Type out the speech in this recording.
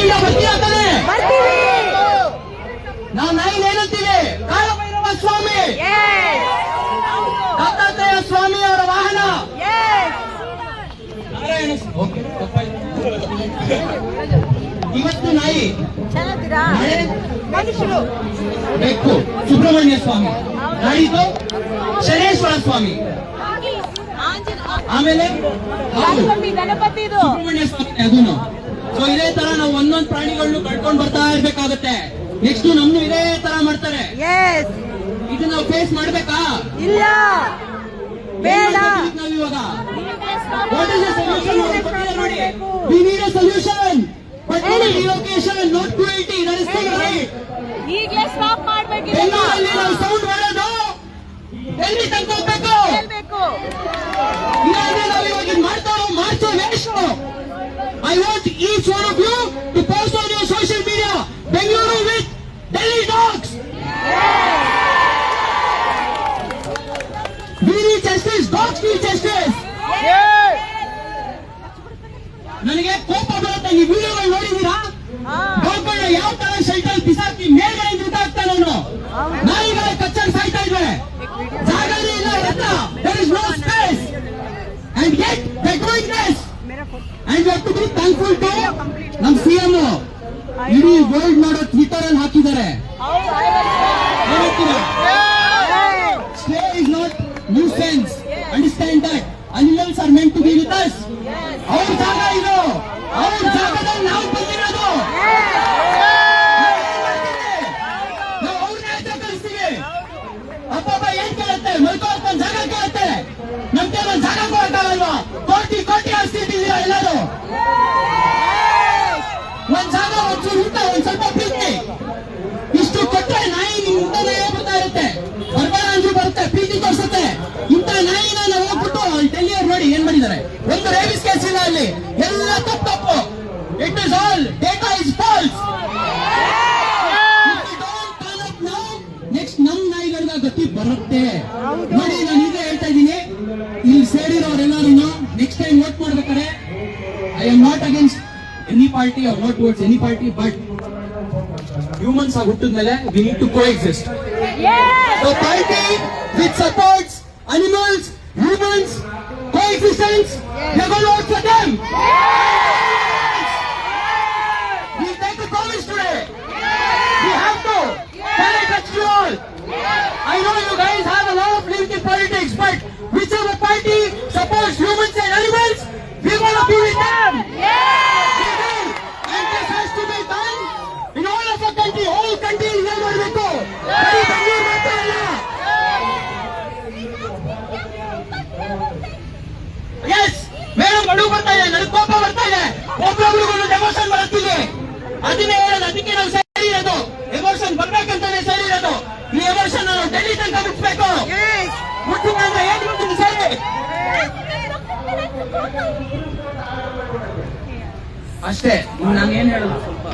ಬೆಂಗಳೂರಿಂದ ಬರ್ತೀರಾ ತಾನೆ? ನಾವು ನಾಯಿನ ಏನಂತೀವಿ? ಕಾಲಭೈರವ ಸ್ವಾಮಿ, ದತ್ತಾತ್ರೇಯ ಸ್ವಾಮಿ ಅವರ ವಾಹನ ನಾರಾಯಣ. ಇವತ್ತು ನಾಯಿ, ಬೆಕ್ಕು ಸುಬ್ರಹ್ಮಣ್ಯ ಸ್ವಾಮಿ, ನಾಡಿದ್ದು ಶನೇಶ್ವರ ಸ್ವಾಮಿ, ಆಮೇಲೆ ಸುಬ್ರಹ್ಮಣ್ಯ ಸ್ವಾಮಿ ಅದನ್ನು. ಸೊ ಇದೇ ತರ ನಾವು ಒಂದೊಂದು ಪ್ರಾಣಿಗಳನ್ನು ಕಳ್ಕೊಂಡು ಬರ್ತಾ ಇರ್ಬೇಕಾಗತ್ತೆ. ನೆಕ್ಸ್ಟ್ ನಮ್ನು ಇದೇ ತರ ಮಾಡ್ತಾರೆ. ಇದು ನಾವು ಫೇಸ್ ಮಾಡ್ಬೇಕಾ? ಇಲ್ಲ, ಬೇಡ. ನಾವಿವಾಗ ವಾಟ್ ಇಸ್ ದ ಸೊಲ್ಯೂಷನ್ ನೋಡಿ. We need a solution, but relocation and not cruelty. That is the right. ಈಗಲೇ ಸ್ಟಾಪ್ ಮಾಡಬೇಕು. ಬೆಂಗಳೂರಲ್ಲಿ ನಾವು ಸೌಂಡ್ ಮಾಡೋದು ಎಲ್ಲಿ ತನಕ ಹೋಗ್ಬೇಕು? ಇಲ್ಲಾಂದ್ರೆ ನಾವು ಇವಾಗ ಮಾಡ್ತಾರೋ ಮಾರ್ಚೋ waste. I want each one of you to post on your social media, Bengaluru with Delhi dogs. We need justice, dogs need justice. ನನಗೆ ಕೋಪ ಬರುತ್ತೆ. ನೀವು ವಿಡಿಯೋಗಳು ನೋಡಿದೀರಾ? ಡಾಗ್ಗಳನ್ನ ಯಾವ ತರ ಶೆಲ್ಟರ್ ಬಿಸಾಕಿ ಮೇಲ್ಗಡೆ ದುಡ್ಡು ಹಾಕ್ತಾನೆ ಅವನು. ನಾಯಿಗಳ ಕಚ್ಚರ್ ಸಾಯ್ತಾ ಇದ್ವೆ, ಜಾಗನೇ ಇಲ್ಲ ಹತ್ರ. There is no space and yet they are doing this. And we have to be thankful to ನಮ್ಮ ಸಿಎಂ. ಇಡೀ ವರ್ಲ್ಡ್ ಮಾಡೋ ಟ್ವಿಟರ್ ಅಲ್ಲಿ ಹಾಕಿದ್ದಾರೆ. Stay is not nuisance. Understand that. Animals are meant to be with us. ಅವ್ರ ಜಾಗ ಇದು, ಅವ್ರ ಜಾಗದಲ್ಲಿ ನಾವು ಬಂದಿರೋದು. ನಾವು ಅವ್ರನ್ನ ಆಚೆ ಕಳಿಸ್ತೀವಿ. ಅಪ್ಪ ಏನ್ ಕೇಳುತ್ತೆ? ಮಲ್ಕೋರ್ಕೊಂಡ್ ಜಾಗ ಕೇಳುತ್ತೆ. ನಮ್ಗೆ ಒಂದು ಜಾಗ ಕೊಡಕ್ಕಾಗಲ್ವಾ? ಕೋಟಿ ಕೋಟಿ ಆಸ್ತಿ ಇಟ್ಟಿದ್ದೀರಾ ಎಲ್ಲರೂ. ಒಂದ್ ಜಾಗ, ಒಂಚೂರು ಊಟ, ಒಂದ್ ಸ್ವಲ್ಪ ಪ್ರೀತಿ, ಇಷ್ಟು ಕೊಟ್ರೆ ನಾಯಿ ನಿಮ್ ಮುಂದೆ ಬರ್ತಾ ಇರುತ್ತೆ. ಬರ್ಬಾರ ಅಂದ್ರೂ ಬರುತ್ತೆ, ಪ್ರೀತಿ ತೋರಿಸುತ್ತೆ. ಇಂಥ ನಾಯಿನ ನಾವು ಹೋಗ್ಬಿಟ್ಟು ಡೆಲ್ಲಿಯವ್ರು ನೋಡಿ ಏನ್ ಮಾಡಿದ್ದಾರೆ. ಒಂದು ರೇಬಿಸ್ ಕೇಸ್ ಇಲ್ಲ ಅಲ್ಲಿ, ಎಲ್ಲ ತಪ್ಪು. It is all data is false. Next ನಮ್ ನಾಯಿಗಳಿಗೆ ಗತಿ ಬರುತ್ತೆ ನೋಡಿ. ನಾನು ಈಗ ಹೇಳ್ತಾ ಇದ್ದೀನಿ, ಇಲ್ಲಿ ಸೇರಿರೋರೆಲ್ಲರೂ ನೆಕ್ಸ್ಟ್ ಟೈಮ್ ವೋಟ್ ಮಾಡ್ಬೇಕಾದ್ರೆ I am not against any party or not towards any party, but humans ಆಗಿ ಹುಟ್ಟಿದ್ಮೇಲೆ we need to coexist. The party which supports animals, humans, coexistence, we are going to vote for them. We take a promise today. We have to tell it to all. I know you guys have a lot of lived in politics, but whichever party supports humans and animals, we are going to be with them. And this has to be done in all of our country. Whole country is ಮಾಡಬೇಕು. ಬರೀ ಬೆಂಗಳೂರು ಮಾತ್ರ ಅಲ್ಲ. Yes madam, ಅಡುಗೆ ಬರ್ತಾ ಇದೆ, ನನಗೆ ಕೋಪ ಬರ್ತಾ ಇದೆ. ಒಬ್ಬೊಬ್ರಿಗೂ ಎಮೋಷನ್ ಬರುತ್ತಿದೆ. ಅದನ್ನೇ ಹೇಳೋದು, ಅದಕ್ಕೆ ನಾವು ಸರಿ ಇರೋದು. ಎಮೋಷನ್ ಬರ್ಬೇಕಂತಾನೆ ಸರಿ ಇರೋದು. ಈ ಎಮೋಷನ್ ನಾವು ಡೆಲ್ಲಿ ತನಕ ಮುಟ್ಬೇಕು. ಮುಟ್ಟಿಲ್ಲ ಅಂದ್ರೆ ಏನ್ ಮುಟ್ಟಿದ್ದು ಸರಿ ಅಷ್ಟೇ. ನಾನು ಏನ್ ಹೇಳೋದು ಸ್ವಲ್ಪ